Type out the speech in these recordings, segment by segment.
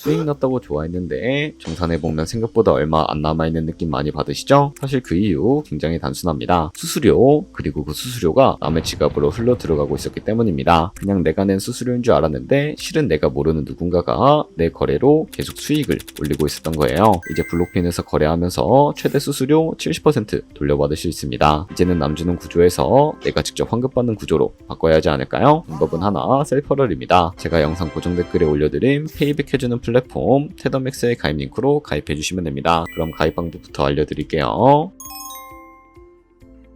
수익 났다고 좋아했는데 정산해보면 생각보다 얼마 안 남아있는 느낌 많이 받으시죠? 사실 그 이유 굉장히 단순합니다. 수수료, 그리고 그 수수료가 남의 지갑으로 흘러 들어가고 있었기 때문입니다. 그냥 내가 낸 수수료인 줄 알았는데 실은 내가 모르는 누군가가 내 거래로 계속 수익을 올리고 있었던 거예요. 이제 블록핀에서 거래하면서 최대 수수료 70% 돌려받을 수 있습니다. 이제는 남주는 구조에서 내가 직접 환급받는 구조로 바꿔야 하지 않을까요? 방법은 하나, 셀퍼럴입니다. 제가 영상 고정 댓글에 올려드린 페이백 해주는 플랫폼 테더맥스의 가입 링크로 가입해주시면 됩니다. 그럼 가입 방법부터 알려드릴게요.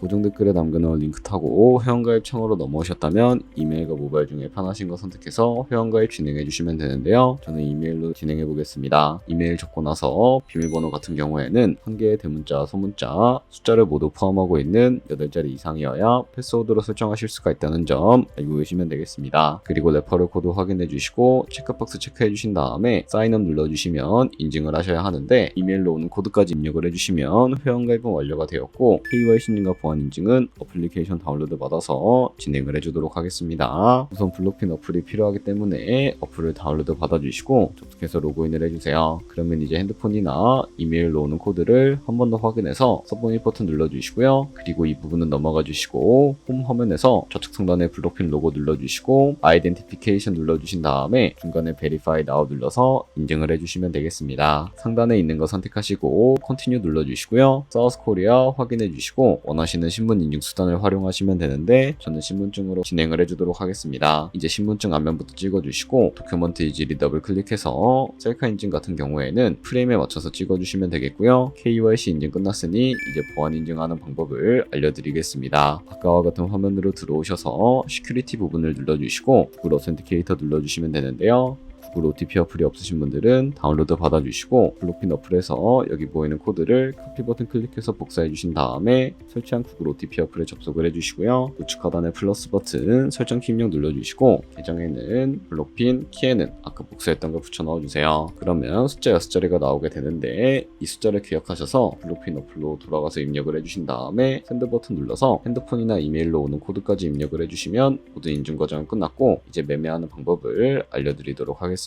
고정 댓글에 남겨놓은 링크 타고 회원가입 창으로 넘어오셨다면 이메일과 모바일 중에 편하신 거 선택해서 회원가입 진행해 주시면 되는데요. 저는 이메일로 진행해 보겠습니다. 이메일 적고 나서 비밀번호 같은 경우에는 한 개의 대문자, 소문자, 숫자를 모두 포함하고 있는 8자리 이상이어야 패스워드로 설정하실 수가 있다는 점 알고 계시면 되겠습니다. 그리고 레퍼럴 코드 확인해 주시고 체크박스 체크해 주신 다음에 사인업 눌러주시면 인증을 하셔야 하는데 이메일로 오는 코드까지 입력을 해주시면 회원가입은 완료가 되었고 KYC님과 보안 인증은 어플리케이션 다운로드 받아서 진행을 해주도록 하겠습니다. 우선 블록핀 어플이 필요하기 때문에 어플을 다운로드 받아주시고 접속해서 로그인을 해주세요. 그러면 이제 핸드폰이나 이메일로 오는 코드를 한 번 더 확인해서 서브밋 버튼 눌러주시고요. 그리고 이 부분은 넘어가 주시고 홈 화면에서 좌측 상단에 블록핀 로고 눌러주시고 아이덴티피케이션 눌러주신 다음에 중간에 Verify Now 눌러서 인증을 해주시면 되겠습니다. 상단에 있는 거 선택하시고 Continue 눌러주시고요. 사우스 코리아 확인해 주시고 원하시는 신분 인증 수단을 활용하시면 되는데 저는 신분증으로 진행을 해주도록 하겠습니다. 이제 신분증 앞면부터 찍어주시고 도큐먼트 이지리 더블 클릭해서 셀카 인증 같은 경우에는 프레임에 맞춰서 찍어주시면 되겠고요. KYC 인증 끝났으니 이제 보안 인증하는 방법을 알려드리겠습니다. 아까와 같은 화면으로 들어오셔서 시큐리티 부분을 눌러주시고 구글 어센티케이터 눌러주시면 되는데요. 구글 OTP 어플이 없으신 분들은 다운로드 받아주시고 블록핀 어플에서 여기 보이는 코드를 카피 버튼 클릭해서 복사해 주신 다음에 설치한 구글 OTP 어플에 접속을 해주시고요. 우측 하단에 플러스 버튼 설정 키 입력 눌러주시고 계정에는 블록핀, 키에는 아까 복사했던 걸 붙여 넣어주세요. 그러면 숫자 6자리가 나오게 되는데 이 숫자를 기억하셔서 블록핀 어플로 돌아가서 입력을 해주신 다음에 샌드 버튼 눌러서 핸드폰이나 이메일로 오는 코드까지 입력을 해주시면 모든 인증 과정은 끝났고 이제 매매하는 방법을 알려드리도록 하겠습니다.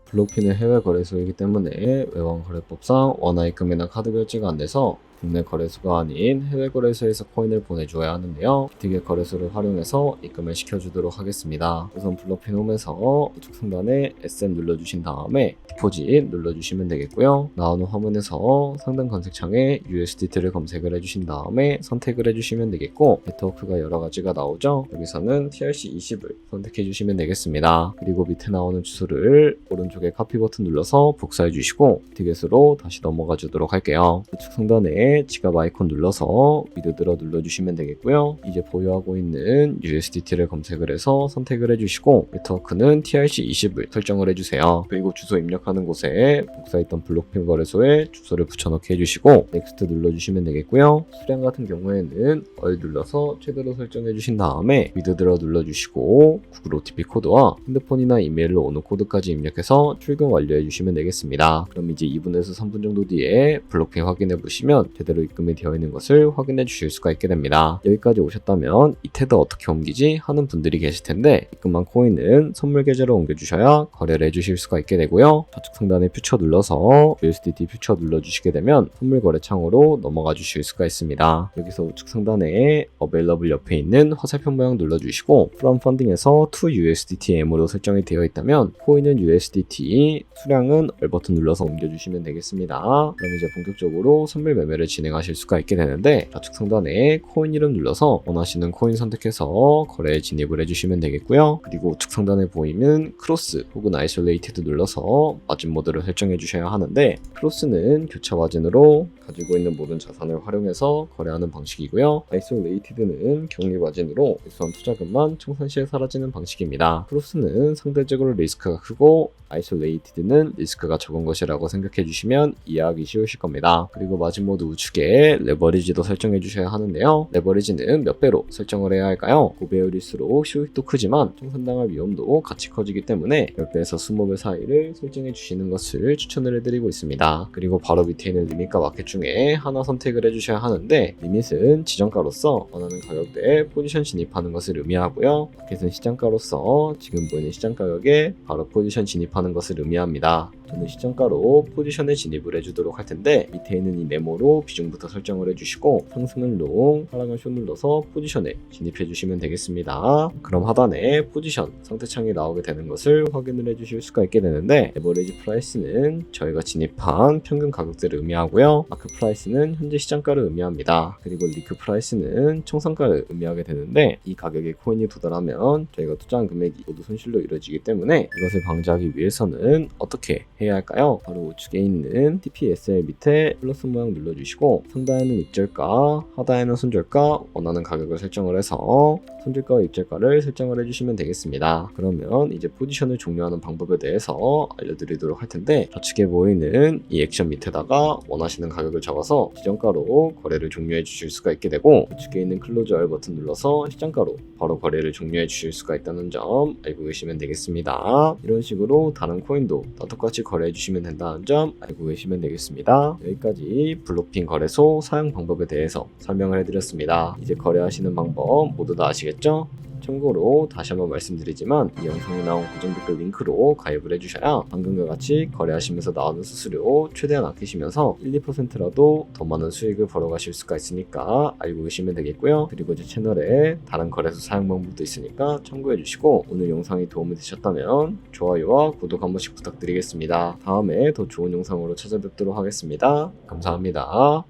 블록핀은 해외 거래소이기 때문에 외환거래법상 원화입금이나 카드 결제가 안 돼서 국내 거래소가 아닌 해외 거래소에서 코인을 보내줘야 하는데요. 비트겟 거래소를 활용해서 입금을 시켜주도록 하겠습니다. 우선 블록핀 홈에서 우측 상단에 SM 눌러주신 다음에 디포짓 눌러주시면 되겠고요. 나오는 화면에서 상단 검색창에 USDT를 검색을 해주신 다음에 선택을 해주시면 되겠고 네트워크가 여러 가지가 나오죠. 여기서는 TRC20을 선택해 주시면 되겠습니다. 그리고 밑에 나오는 주소를 오른쪽에 카피 버튼 눌러서 복사해 주시고 비트겟으로 다시 넘어가 주도록 할게요. 우측 상단에 지갑 아이콘 눌러서 위드들어 눌러주시면 되겠고요. 이제 보유하고 있는 USDT를 검색을 해서 선택을 해주시고 네트워크는 TRC20을 설정을 해주세요. 그리고 주소 입력하는 곳에 복사했던 블록핀 거래소에 주소를 붙여넣기 해주시고 넥스트 눌러주시면 되겠고요. 수량 같은 경우에는 얼 눌러서 최대로 설정해주신 다음에 위드들어 눌러주시고 구글 OTP 코드와 핸드폰이나 이메일로 오는 코드까지 입력해서 출금 완료해주시면 되겠습니다. 그럼 이제 2분에서 3분 정도 뒤에 블록핀 확인해보시면 제대로 입금이 되어 있는 것을 확인해 주실 수가 있게 됩니다. 여기까지 오셨다면 이 테드 어떻게 옮기지? 하는 분들이 계실 텐데 입금한 코인은 선물 계좌로 옮겨주셔야 거래를 해주실 수가 있게 되고요. 좌측 상단에 퓨처 눌러서 USDT 퓨처 눌러주시게 되면 선물 거래 창으로 넘어가 주실 수가 있습니다. 여기서 우측 상단에 Available 옆에 있는 화살표 모양 눌러주시고 From Funding에서 To USDTM으로 설정이 되어 있다면 코인은 USDT, 수량은 얼 버튼 눌러서 옮겨주시면 되겠습니다. 그럼 이제 본격적으로 선물 매매를 진행하실 수가 있게 되는데 좌측 상단에 코인 이름 눌러서 원하시는 코인 선택해서 거래에 진입을 해주시면 되겠고요. 그리고 우측 상단에 보이는 크로스 혹은 아이솔레이티드 눌러서 마진 모드를 설정해 주셔야 하는데 크로스는 교차 마진으로 가지고 있는 모든 자산을 활용해서 거래하는 방식이고요. 아이솔레이티드는 격리 마진으로 일수한 투자금만 청산 시에 사라지는 방식입니다. 크로스는 상대적으로 리스크가 크고 아이솔레이티드는 리스크가 적은 것이라고 생각해 주시면 이해하기 쉬우실 겁니다. 그리고 마진 모드 우측에 레버리지도 설정해 주셔야 하는데요. 레버리지는 몇 배로 설정을 해야 할까요? 고배율일수록 수익도 크지만 청산당할 위험도 같이 커지기 때문에 10배에서 20배 사이를 설정해 주시는 것을 추천을 해드리고 있습니다. 그리고 바로 밑에 있는 리밋과 마켓 중에 하나 선택을 해주셔야 하는데, 리밋은 지정가로서 원하는 가격대에 포지션 진입하는 것을 의미하고요. 마켓은 시장가로서 지금 보이는 시장 가격에 바로 포지션 진입하는 것을 의미합니다. 저는 시장가로 포지션에 진입을 해주도록 할 텐데, 밑에 있는 이 네모로 비중부터 설정을 해주시고 상승은 롱, 하락은 숏 눌러서 포지션에 진입해 주시면 되겠습니다. 그럼 하단에 포지션 상태창이 나오게 되는 것을 확인을 해주실 수가 있게 되는데, 에버리지 프라이스는 저희가 진입한 평균 가격대를 의미하고요. 마크 프라이스는 현재 시장가를 의미합니다. 그리고 리크 프라이스는 총상가를 의미하게 되는데, 이 가격에 코인이 도달하면 저희가 투자한 금액이 모두 손실로 이루어지기 때문에 이것을 방지하기 위해서는 어떻게 해야 할까요? 바로 우측에 있는 TPSL 밑에 플러스 모양 눌러주시고 상단에는 입절가, 하단에는 손절가, 원하는 가격을 설정을 해서 손절가와 입절가를 설정을 해주시면 되겠습니다. 그러면 이제 포지션을 종료하는 방법에 대해서 알려드리도록 할 텐데, 좌측에 보이는 이 액션 밑에다가 원하시는 가격을 적어서 지정가로 거래를 종료해 주실 수가 있게 되고, 우측에 있는 클로즈 알 버튼 눌러서 시장가로 바로 거래를 종료해 주실 수가 있다는 점 알고 계시면 되겠습니다. 이런 식으로 다른 코인도 다 똑같이 거래해 주시면 된다는 점 알고 계시면 되겠습니다. 여기까지 블록핀 거래소 사용 방법에 대해서 설명을 해드렸습니다. 이제 거래하시는 방법 모두 다 아시겠죠? 참고로 다시 한번 말씀드리지만 이 영상에 나온 고정 댓글 링크로 가입을 해주셔야 방금과 같이 거래하시면서 나오는 수수료 최대한 아끼시면서 1, 2%라도 더 많은 수익을 벌어가실 수가 있으니까 알고 계시면 되겠고요. 그리고 제 채널에 다른 거래소 사용 방법도 있으니까 참고해주시고, 오늘 영상이 도움이 되셨다면 좋아요와 구독 한 번씩 부탁드리겠습니다. 다음에 더 좋은 영상으로 찾아뵙도록 하겠습니다. 감사합니다.